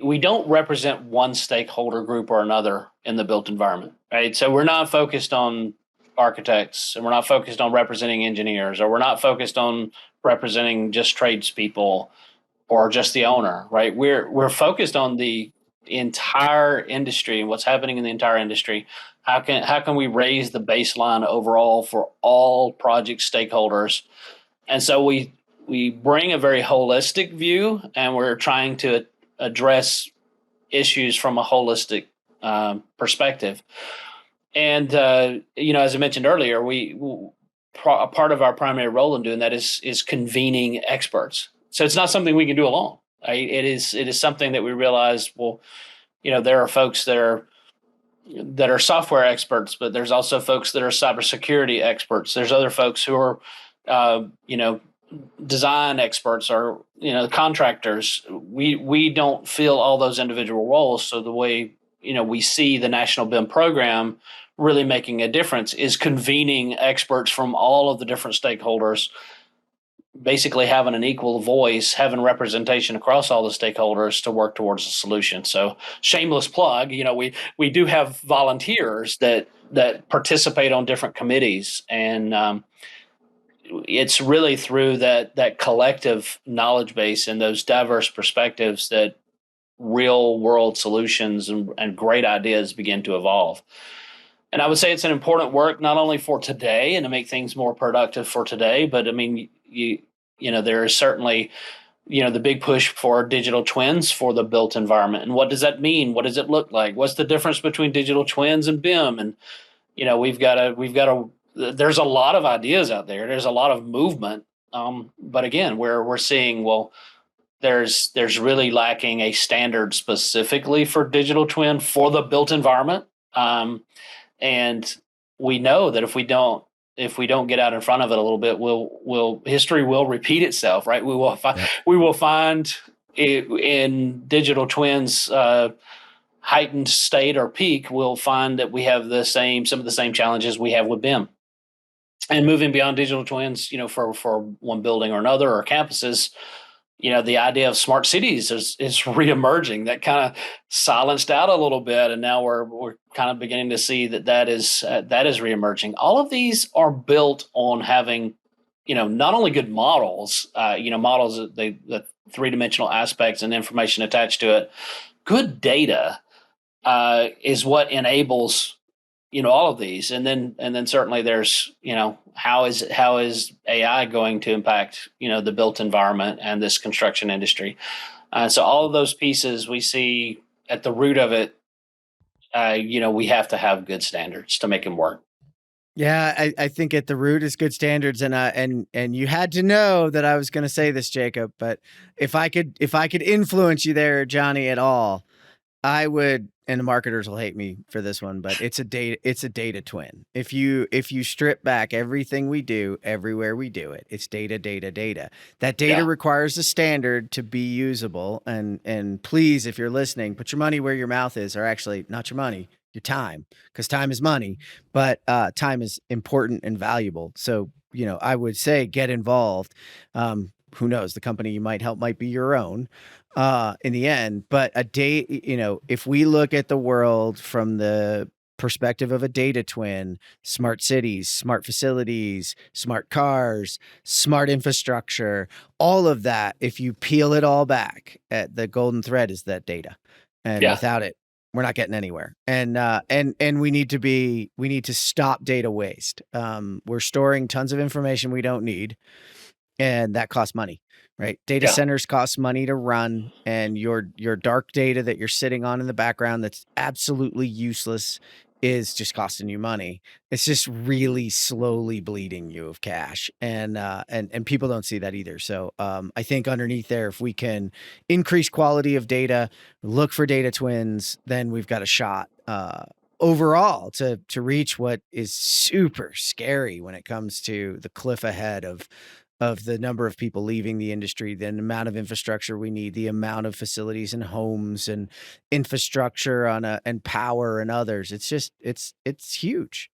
we don't represent one stakeholder group or another in the built environment, right? So we're not focused on architects, and we're not focused on representing engineers, or we're not focused on representing just tradespeople or just the owner, right? We're focused on the entire industry and what's happening in the entire industry. How can we raise the baseline overall for all project stakeholders? And so we bring a very holistic view, and we're trying to address issues from a holistic perspective. And as I mentioned earlier, a part of our primary role in doing that is convening experts. So it's not something we can do alone. Right? It is something that we realize. Well, there are folks that are software experts, but there's also folks that are cybersecurity experts. There's other folks who are, design experts, or contractors. We don't fill all those individual roles. So the way we see the National BIM program really making a difference is convening experts from all of the different stakeholders, basically having an equal voice, having representation across all the stakeholders to work towards a solution. So shameless plug, we do have volunteers that participate on different committees, and it's really through that collective knowledge base and those diverse perspectives that real world solutions and great ideas begin to evolve. And I would say it's an important work, not only for today and to make things more productive for today, but I mean, there is certainly, the big push for digital twins for the built environment. And what does that mean? What does it look like? What's the difference between digital twins and BIM? And, there's a lot of ideas out there. There's a lot of movement. But again, we're seeing, well, there's really lacking a standard specifically for digital twin for the built environment. And we know that if we don't get out in front of it a little bit, history will repeat itself, right? We will find in digital twins heightened state or peak. We'll find that we have some of the same challenges we have with BIM. And moving beyond digital twins, for one building or another or campuses, the idea of smart cities is reemerging. That kind of silenced out a little bit, and now we're kind of beginning to see that is reemerging. All of these are built on having, not only good models, models the three-dimensional aspects and information attached to it. Good data is what enables all of these, and then certainly there's how is AI going to impact the built environment and this construction industry. So all of those pieces we see at the root of it. We have to have good standards to make them work. Yeah, I think at the root is good standards, and you had to know that I was going to say this, Jacob. But if I could influence you there, Johnny, at all, I would. And the marketers will hate me for this one, but it's a data twin. If you strip back everything we do, everywhere we do it, it's data. That data requires a standard to be usable. And please, if you're listening, put your money where your mouth is, or actually not your money, your time, because time is money, but time is important and valuable. So, I would say get involved. Who knows? The company you might help might be your own. In the end, but if we look at the world from the perspective of a data twin, smart cities, smart facilities, smart cars, smart infrastructure, all of that, if you peel it all back, the golden thread is that data. And without it, we're not getting anywhere. And we need to stop data waste. We're storing tons of information we don't need, and that costs money. Right. Data centers cost money to run, and your dark data that you're sitting on in the background that's absolutely useless is just costing you money. It's just really slowly bleeding you of cash, and people don't see that either. So I think underneath there, if we can increase quality of data, look for data twins, then we've got a shot overall to reach what is super scary when it comes to the cliff ahead of the number of people leaving the industry, the amount of infrastructure we need, the amount of facilities and homes and infrastructure and power and others. It's just, it's huge.